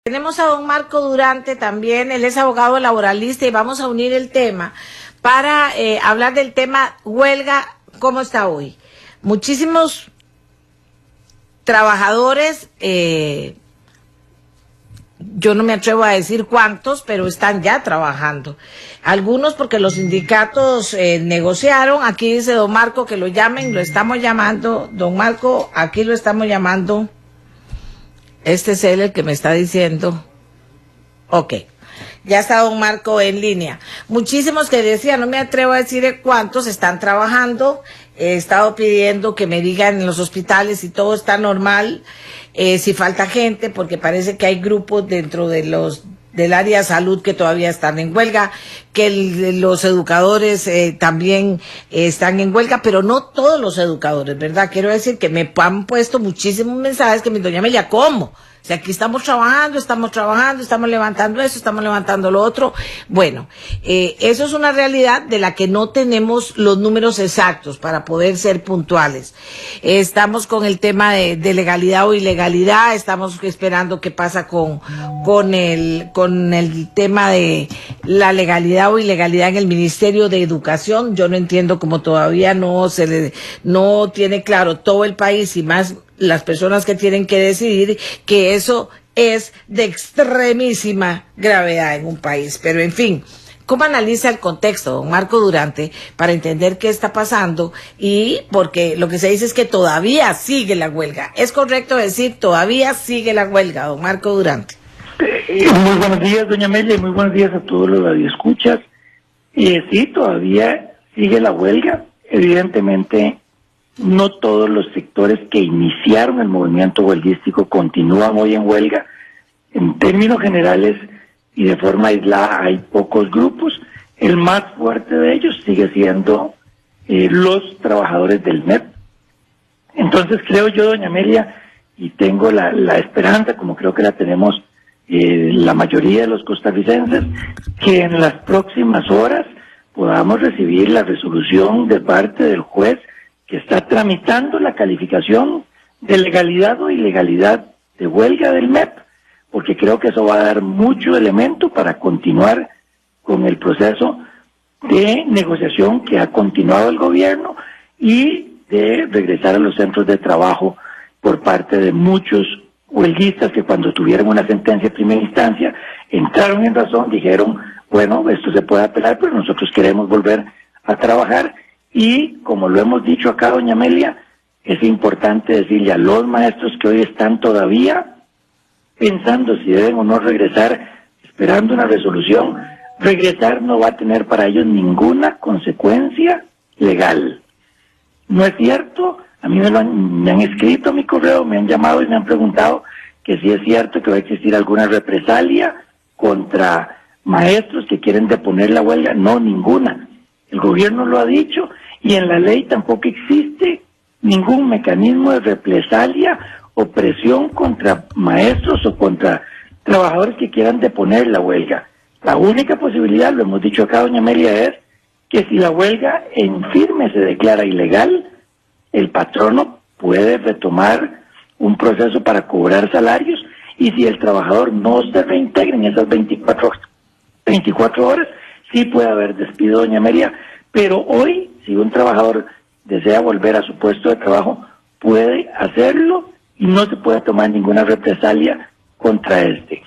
Tenemos a don Marco Durante también, él es abogado laboralista y vamos a unir el tema para hablar del tema huelga, ¿cómo está hoy? Muchísimos trabajadores, yo no me atrevo a decir cuántos, pero están ya trabajando. Algunos porque los sindicatos negociaron, aquí dice don Marco que lo llamen, lo estamos llamando, don Marco, aquí lo estamos llamando. Este es él el que me está diciendo. Ok, ya está don Marco en línea. Muchísimos que decían, no me atrevo a decir cuántos están trabajando. He estado pidiendo que me digan en los hospitales si todo está normal, si falta gente, porque parece que hay grupos dentro de del área de salud que todavía están en huelga, que los educadores también están en huelga, pero no todos los educadores, ¿verdad? Quiero decir que me han puesto muchísimos mensajes que mi doña Amelia, ¿cómo? O sea, aquí estamos trabajando, estamos levantando eso, estamos levantando lo otro. Bueno, eso es una realidad de la que no tenemos los números exactos para poder ser puntuales. Estamos con el tema de legalidad o ilegalidad, estamos esperando qué pasa con el tema de la legalidad o ilegalidad en el Ministerio de Educación. Yo no entiendo cómo todavía no tiene claro todo el país y más las personas que tienen que decidir que eso es de extremísima gravedad en un país. Pero en fin, ¿cómo analiza el contexto, don Marco Durante, para entender qué está pasando? Y porque lo que se dice es que todavía sigue la huelga. ¿Es correcto decir todavía sigue la huelga, don Marco Durante? Muy buenos días, doña Amelia, y muy buenos días a todos los radioescuchas. Sí, todavía sigue la huelga. Evidentemente, no todos los sectores que iniciaron el movimiento huelguístico continúan hoy en huelga. En términos generales y de forma aislada hay pocos grupos. El más fuerte de ellos sigue siendo los trabajadores del MEP. Entonces creo yo, doña Amelia, y tengo la esperanza, como creo que la tenemos la mayoría de los costarricenses, que en las próximas horas podamos recibir la resolución de parte del juez que está tramitando la calificación de legalidad o ilegalidad de huelga del MEP, porque creo que eso va a dar mucho elemento para continuar con el proceso de negociación que ha continuado el gobierno y de regresar a los centros de trabajo por parte de muchos huelguistas que cuando tuvieron una sentencia de primera instancia entraron en razón, dijeron, bueno, esto se puede apelar, pero nosotros queremos volver a trabajar. Y como lo hemos dicho acá, doña Amelia, es importante decirle a los maestros que hoy están todavía pensando si deben o no regresar, esperando una resolución, regresar no va a tener para ellos ninguna consecuencia legal. ¿No es cierto? A mí me han escrito a mi correo, me han llamado y me han preguntado que si es cierto que va a existir alguna represalia contra maestros que quieren deponer la huelga. No, ninguna. El gobierno lo ha dicho y en la ley tampoco existe ningún mecanismo de represalia o presión contra maestros o contra trabajadores que quieran deponer la huelga. La única posibilidad, lo hemos dicho acá, doña Amelia, es que si la huelga en firme se declara ilegal, el patrono puede retomar un proceso para cobrar salarios y si el trabajador no se reintegra en esas 24 horas, sí puede haber despido, doña Amelia, pero hoy, si un trabajador desea volver a su puesto de trabajo, puede hacerlo y no se puede tomar ninguna represalia contra este.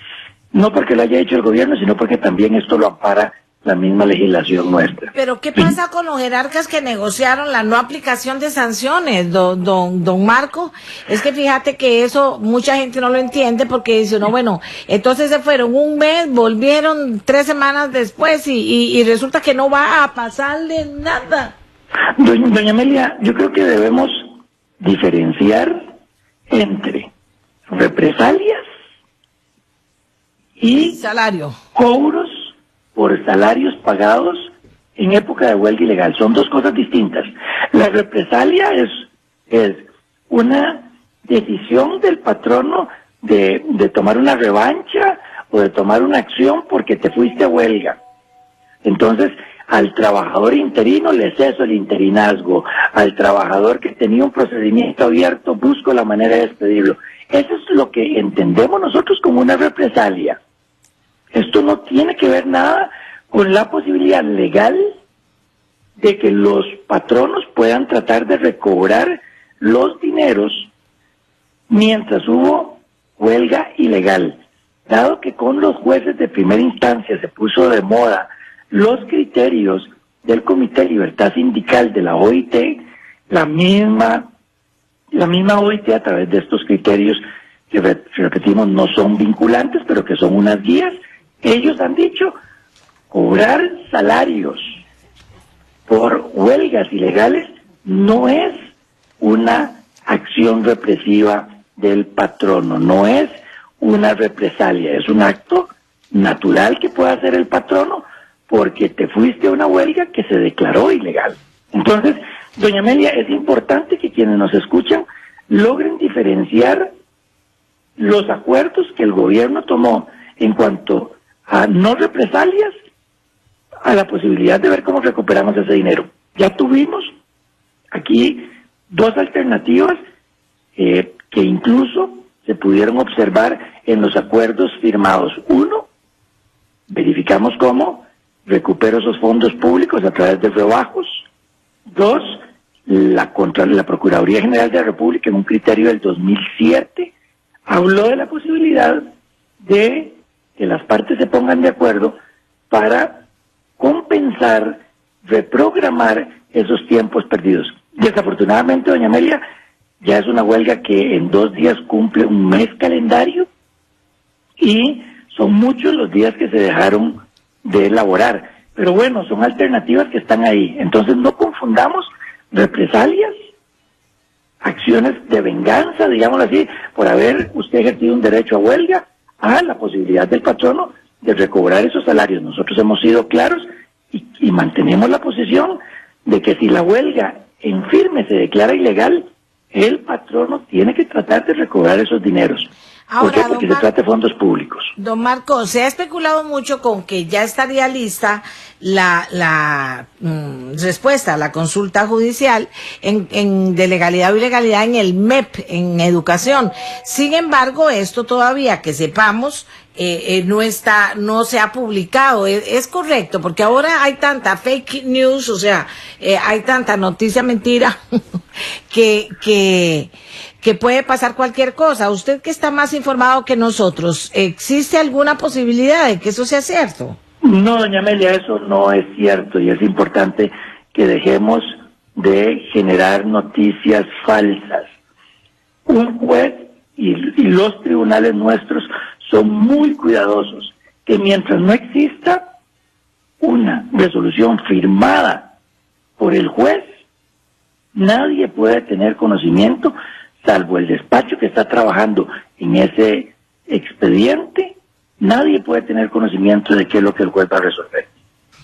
No porque lo haya hecho el gobierno, sino porque también esto lo ampara la misma legislación nuestra. Pero ¿qué pasa con los jerarcas que negociaron la no aplicación de sanciones, don Marco? Es que fíjate que eso mucha gente no lo entiende porque dice, no, bueno, entonces se fueron un mes, volvieron 3 semanas después y resulta que no va a pasarle nada. Doña Amelia, yo creo que debemos diferenciar entre represalias y salario, cobros por salarios pagados en época de huelga ilegal. Son dos cosas distintas. La represalia es una decisión del patrono de tomar una revancha o de tomar una acción porque te fuiste a huelga. Entonces, al trabajador interino le ceso el interinazgo, al trabajador que tenía un procedimiento abierto busco la manera de despedirlo. Eso es lo que entendemos nosotros como una represalia. Esto no tiene que ver nada con la posibilidad legal de que los patronos puedan tratar de recobrar los dineros mientras hubo huelga ilegal. Dado que con los jueces de primera instancia se puso de moda los criterios del Comité de Libertad Sindical de la OIT, la misma OIT, a través de estos criterios que repetimos no son vinculantes, pero que son unas guías, ellos han dicho cobrar salarios por huelgas ilegales no es una acción represiva del patrono, no es una represalia, es un acto natural que puede hacer el patrono porque te fuiste a una huelga que se declaró ilegal. Entonces, doña Amelia, es importante que quienes nos escuchan logren diferenciar los acuerdos que el gobierno tomó en cuanto a no represalias a la posibilidad de ver cómo recuperamos ese dinero. Ya tuvimos aquí dos alternativas que incluso se pudieron observar en los acuerdos firmados. Uno, verificamos cómo recupero esos fondos públicos a través de rebajos. Dos, la Procuraduría General de la República, en un criterio del 2007, habló de la posibilidad de que las partes se pongan de acuerdo para compensar, reprogramar esos tiempos perdidos. Desafortunadamente, doña Amelia, ya es una huelga que en 2 días cumple un mes calendario y son muchos los días que se dejaron de elaborar. Pero bueno, son alternativas que están ahí. Entonces no confundamos represalias, acciones de venganza, digámoslo así, por haber usted ejercido un derecho a huelga, a la posibilidad del patrono de recobrar esos salarios. Nosotros hemos sido claros y mantenemos la posición de que si la huelga en firme se declara ilegal, el patrono tiene que tratar de recobrar esos dineros. Ahora, ¿por qué? Porque se trata de fondos públicos. Don Marco, se ha especulado mucho con que ya estaría lista la respuesta a la consulta judicial de legalidad o ilegalidad en el MEP, en educación. Sin embargo, esto todavía, que sepamos, no se ha publicado. Es correcto, porque ahora hay tanta fake news, o sea, hay tanta noticia mentira que puede pasar cualquier cosa. Usted que está más informado que nosotros, ¿existe alguna posibilidad de que eso sea cierto? No, doña Amelia, eso no es cierto y es importante que dejemos de generar noticias falsas. Un juez y los tribunales nuestros son muy cuidadosos que mientras no exista una resolución firmada por el juez, nadie puede tener conocimiento, salvo el despacho que está trabajando en ese expediente, nadie puede tener conocimiento de qué es lo que el juez va a resolver.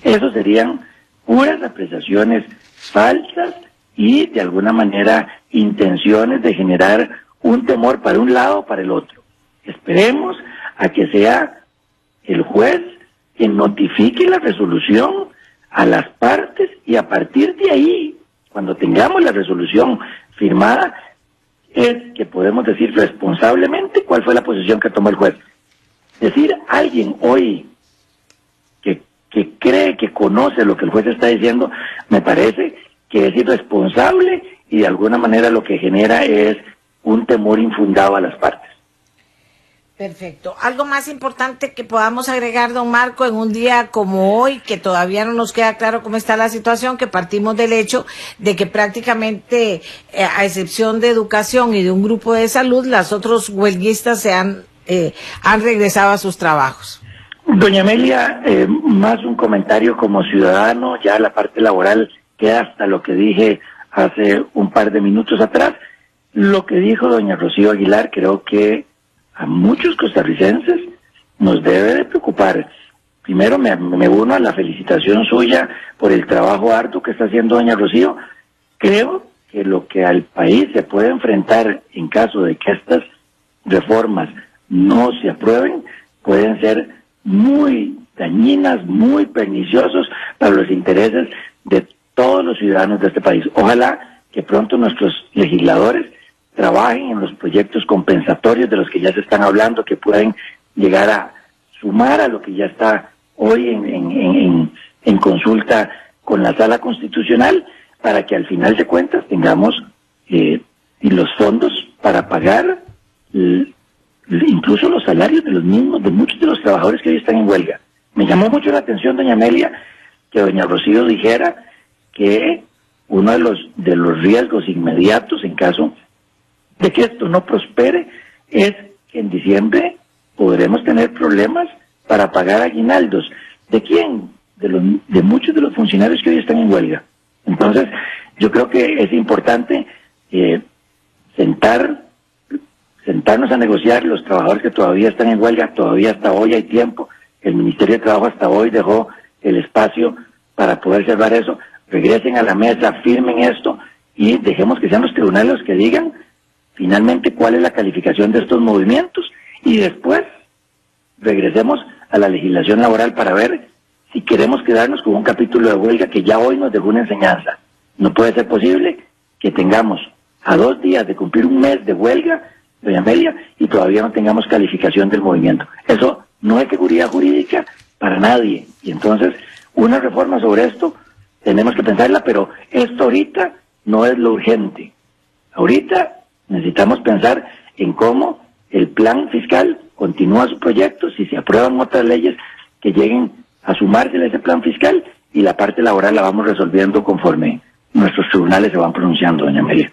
Eso serían puras apreciaciones falsas y de alguna manera intenciones de generar un temor para un lado o para el otro. Esperemos a que sea el juez quien notifique la resolución a las partes y a partir de ahí, cuando tengamos la resolución firmada, es que podemos decir responsablemente cuál fue la posición que tomó el juez. Decir a alguien hoy que cree que conoce lo que el juez está diciendo, me parece que es irresponsable y de alguna manera lo que genera es un temor infundado a las partes. Perfecto. ¿Algo más importante que podamos agregar, don Marco, en un día como hoy, que todavía no nos queda claro cómo está la situación, que partimos del hecho de que prácticamente, a excepción de educación y de un grupo de salud, las otros huelguistas han regresado a sus trabajos? Doña Amelia, más un comentario como ciudadano, ya la parte laboral queda hasta lo que dije hace un par de minutos atrás. Lo que dijo doña Rocío Aguilar creo que a muchos costarricenses nos debe de preocupar. Primero me uno a la felicitación suya por el trabajo arduo que está haciendo doña Rocío. Creo que lo que al país se puede enfrentar en caso de que estas reformas no se aprueben pueden ser muy dañinas, muy perniciosos para los intereses de todos los ciudadanos de este país. Ojalá que pronto nuestros legisladores trabajen en los proyectos compensatorios de los que ya se están hablando, que pueden llegar a sumar a lo que ya está hoy en consulta con la Sala Constitucional, para que al final de cuentas tengamos los fondos para pagar incluso los salarios de muchos de los trabajadores que hoy están en huelga. Me llamó mucho la atención, doña Amelia, que doña Rocío dijera que uno de los riesgos inmediatos en caso de que esto no prospere es que en diciembre podremos tener problemas para pagar aguinaldos. ¿De quién? De muchos de los funcionarios que hoy están en huelga. Entonces, yo creo que es importante sentarnos a negociar. Los trabajadores que todavía están en huelga, todavía hasta hoy hay tiempo. El Ministerio de Trabajo hasta hoy dejó el espacio para poder cerrar eso. Regresen a la mesa, firmen esto y dejemos que sean los tribunales los que digan finalmente cuál es la calificación de estos movimientos, y después regresemos a la legislación laboral para ver si queremos quedarnos con un capítulo de huelga que ya hoy nos dejó una enseñanza. No puede ser posible que tengamos a 2 días de cumplir un mes de huelga, doña Amelia, y todavía no tengamos calificación del movimiento. Eso no es seguridad jurídica para nadie. Y entonces, una reforma sobre esto tenemos que pensarla, pero esto ahorita no es lo urgente. Ahorita necesitamos pensar en cómo el plan fiscal continúa su proyecto, si se aprueban otras leyes que lleguen a sumarse a ese plan fiscal, y la parte laboral la vamos resolviendo conforme nuestros tribunales se van pronunciando, doña Amelia.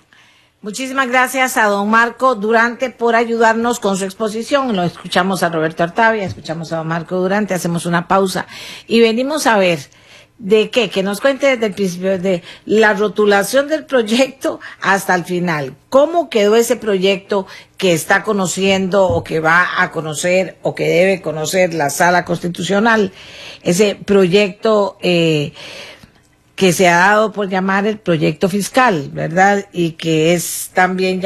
Muchísimas gracias a don Marco Durante por ayudarnos con su exposición. Lo escuchamos a Roberto Artavia, escuchamos a don Marco Durante, hacemos una pausa y venimos a ver de qué, que nos cuente desde el principio, de la rotulación del proyecto hasta el final. ¿Cómo quedó ese proyecto que está conociendo o que va a conocer o que debe conocer la Sala Constitucional? Ese proyecto que se ha dado por llamar el proyecto fiscal, ¿verdad? Y que es también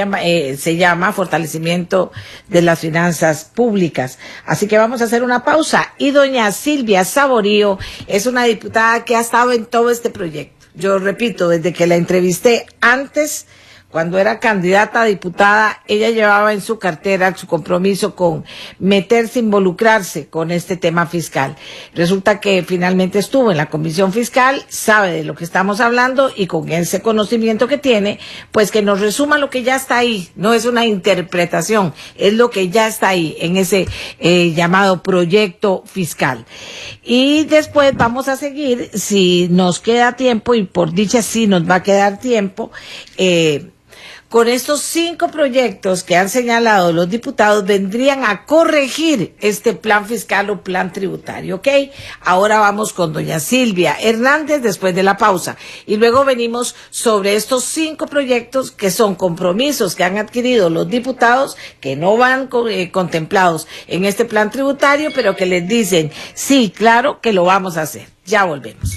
se llama Fortalecimiento de las Finanzas Públicas. Así que vamos a hacer una pausa. Y doña Silvia Saborío es una diputada que ha estado en todo este proyecto. Yo repito, desde que la entrevisté antes, cuando era candidata a diputada, ella llevaba en su cartera su compromiso con meterse, involucrarse con este tema fiscal. Resulta que finalmente estuvo en la Comisión Fiscal, sabe de lo que estamos hablando y con ese conocimiento que tiene, pues que nos resuma lo que ya está ahí. No es una interpretación, es lo que ya está ahí en ese llamado proyecto fiscal. Y después vamos a seguir, si nos queda tiempo, y por dicha sí nos va a quedar tiempo, con estos 5 proyectos que han señalado los diputados, vendrían a corregir este plan fiscal o plan tributario, ¿ok? Ahora vamos con doña Silvia Hernández después de la pausa. Y luego venimos sobre estos 5 proyectos que son compromisos que han adquirido los diputados, que no van contemplados en este plan tributario, pero que les dicen, sí, claro que lo vamos a hacer. Ya volvemos.